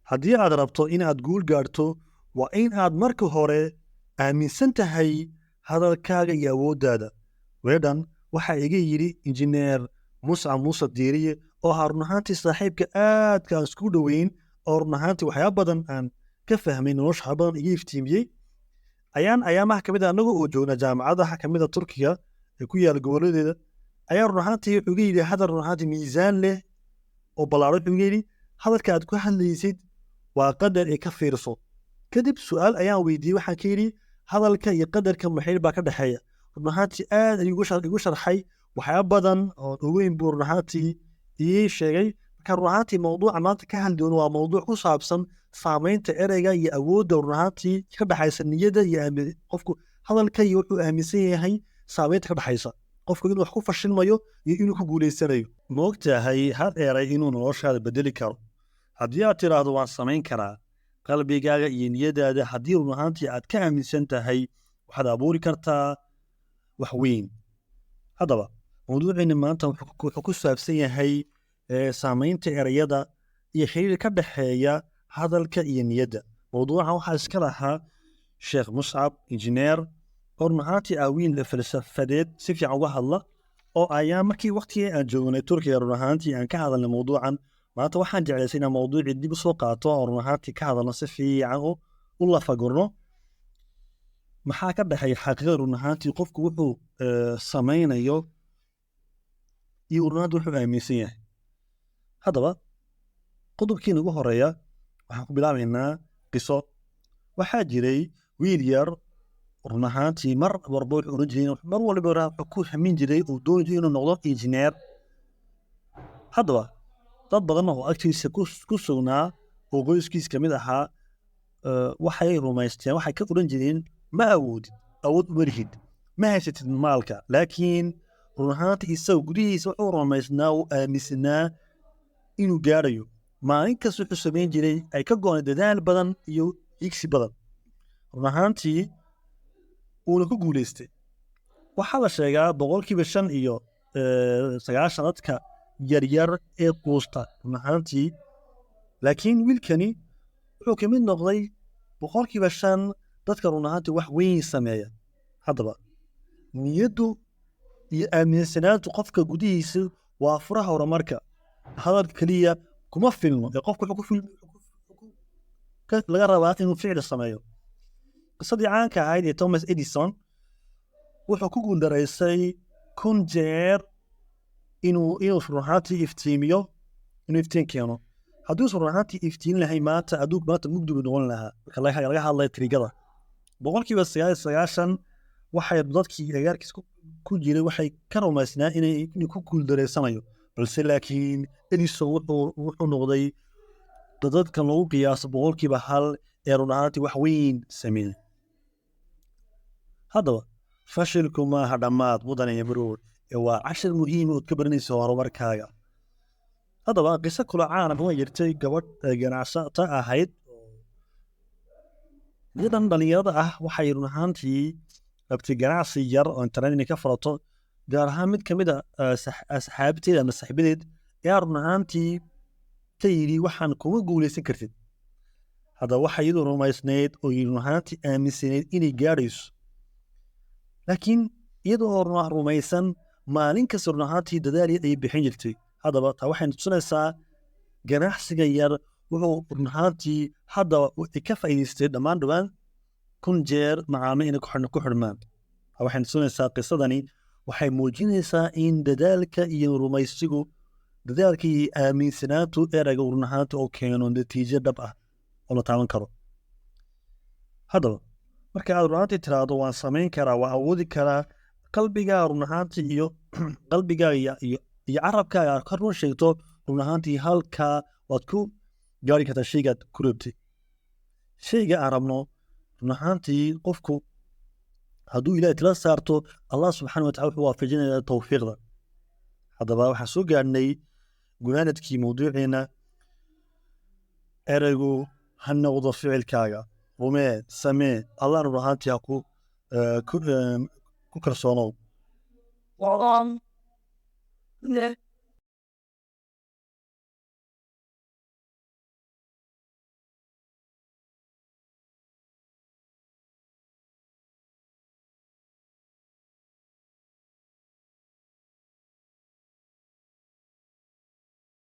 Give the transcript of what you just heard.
haddii aad rabto inaad guul gaarto waa in aad marka hore aaminsan tahay hadalkaaga iyo awooddaada. weedhan waxaa iga yidhi injineer muscab muuse diiriye oo ahaa run ahaantii saaxiibka aadka aan isku dhoweyn oo run ahaantii waxyaaba badan aan ka fahmay nolosha waxyaaba badan iga iftiimiyey. ayaamaha ka mid a annaga oo joogna jaamacadaha ka mid a Turkiga ee ku yaala goboladeeda ayaa run ahaantii wuxuu iga yidhi hadal run ahaantii miisaan leh oo ballaaran. wuxuu iga yidhi hadalka aad ku hadlaysid waa qadar ee ka fiirso. kadib su'aal ayaan weydiiyey, waxaan ka yidhi hadalka iyo qadarka maxay baa ka dhexeeya. run ahaantii aad ayuu igu sharxay waxyaaba badan oo ogeyn buu run ahaantii ii sheegay. marka run ahaantii mawduuca maanta ka hadli doono waa mawduuc ku saabsan saamaynta ereyga iyo awoodda run ahaantii ka dhexaysa niyadda iyo qofku hadalka iyo wuxuu aaminsan yahay saamaynta ka dhexaysa qofku inuu wax ku fashilmayo iyo inuu ku guulaysanayo. ma ogtahay hal eray inuu noloshaada bedeli karo? haddii aad tiraahdo waan samayn karaa, qalbigaaga iyo niyadaada haddii run ahaantii aad ka aaminsan tahay waxaad abuuri kartaa wax weyn. haddaba mawduuceena maanta wuxuu ku saabsan yahay saamaynta erayada iyo xiriir ka dhexeeya hadalka iyo niyadda. mawduucan waxaa iska lahaa sheekh muscab injineer oo run ahaantii aawiin falsafadeed si fiican uga hadla oo ayaa markii waqtigii aan joognay Turkiga run ahaantii aan ka hadalnay mawduucan. maanta waxaan jeclaysay inaan mawduucii dib u soo qaato oo run ahaantii ka hadalno si fiican u lafagurno maxaa ka dhexeeya xaqiiqada run ahaantii qofku wuxuu samaynayo iyo run ahaantii wuxuu aaminsan yahay. haddaba qodobkiina ugu horeeya waxaan ku bilaabaynaa qiso. waxaa jiray wiil yar run ahaantii mar walba wuxuu oran jiray mar walba wuxuu ku hamin jiray uu dooni jiray inuu noqdo injineer. haddaba dad badan oo agtiisa ku sugnaa oo qoyskiisa ka mid ahaa waxay rumaysteen, waxay ka oran jireen ma awood uma lihid, ma haysatid maalka. laakiin run ahaantii isaga gudihiisa wuxuu rumaysnaa uu aaminsanaa inuu gaarayo. maalin kasta wuxuu samayn jiray ay ka go'an dadaal badan iyo igsi badan run ahaantii uuna ku guulaystay. waxaa la sheegaa 5% iyo 9 dadka yaryar ee quusta run ahaantii, laakiin wiilkani wuxuu ka mid noqday 5% dadka run ahaantii wax weyn sameeya. haddaba niyaddu iyo aaminsanaantu qofka gudihiisa waa furaha horumarka. hadalka keliya kuma filmo ee qofku laga rabaa inuu ficil sameeyo. qisadii caanka ahayd ee Thomas Edison wuxuu ku guuldaraystay 1,000 jeer inuu run ahaantii iftiimiyo inuu iftiin keeno. hadduusan run ahaantii iftiin lahayn maanta mugdi buu noqon lahaa. marka laga hadlayo tirigada 9% waxay dadkii agagaarkiisa ku jiray waxay ka rumaysnaa inuu ku guuldareysanayo, balse laakiin Edison wuxuu noqday dadka lagu qiyaaso 1% ee run ahaantii wax weyn sameeyay. haddaba fashilku maaha dhammaad mudan iyo marood ee waa cashar muhiim oo ka baranaysa horumarkaaga. haddaba qiso kula caan ah oo jirtay gabadh ganacsato ahayd. nidan dhalinyarada ah waxay run ahaantii rabtay ganacsi yar oo internet inay ka furato, gaar ahaan mid ka mid a asxaabteeda ama saaxiibadeed ayaa run ahaantii ka yidhi waxaan kuma guulaysan kartid. haddaba waxay iyadu rumaysnayd oo run ahaantii aaminsanayd inay gaadhayso, laakiin iyadoo rumaysan maalin kasta run ahaantii dadaal ay bixin jirtay. haddaba taa waxay tusinaysaa ganacsiga yar wuxuu run ahaantii hadda ka faa'iidaystay dhammaan 1,000 jeer macaamiil inay ku xidhmaan. waxay tusinaysaa qisadani waxay muujinaysaa in dadaalka iyo rumaysigu dadaalka iyo aaminsanaantu erayga run ahaantii oo keeno natiijo dhab ah oo la taaban karo. haddaba marka aad run ahaantii tiraahdo waan samayn karaa, waan awoodi karaa, qalbigaa run ahaantii iyo qalbigaaga iyo carabkaaga ka run sheegto run ahaantii halkaa waad ku gaari kartaa shaygaad ku rabtay. shayga aan rabno run ahaantii qofku hadduu ilaahay tala saarto Allah subxaanahu wa tacaala wuxuu waafajinayaa tawfiiqda. haddaba waxaan soo gaadhnay gunaanadkii mawduuceena. eraygu ha noqdo ficilkaaga, rumee, samee, Allah run ahaantii ha ku kalsoonow.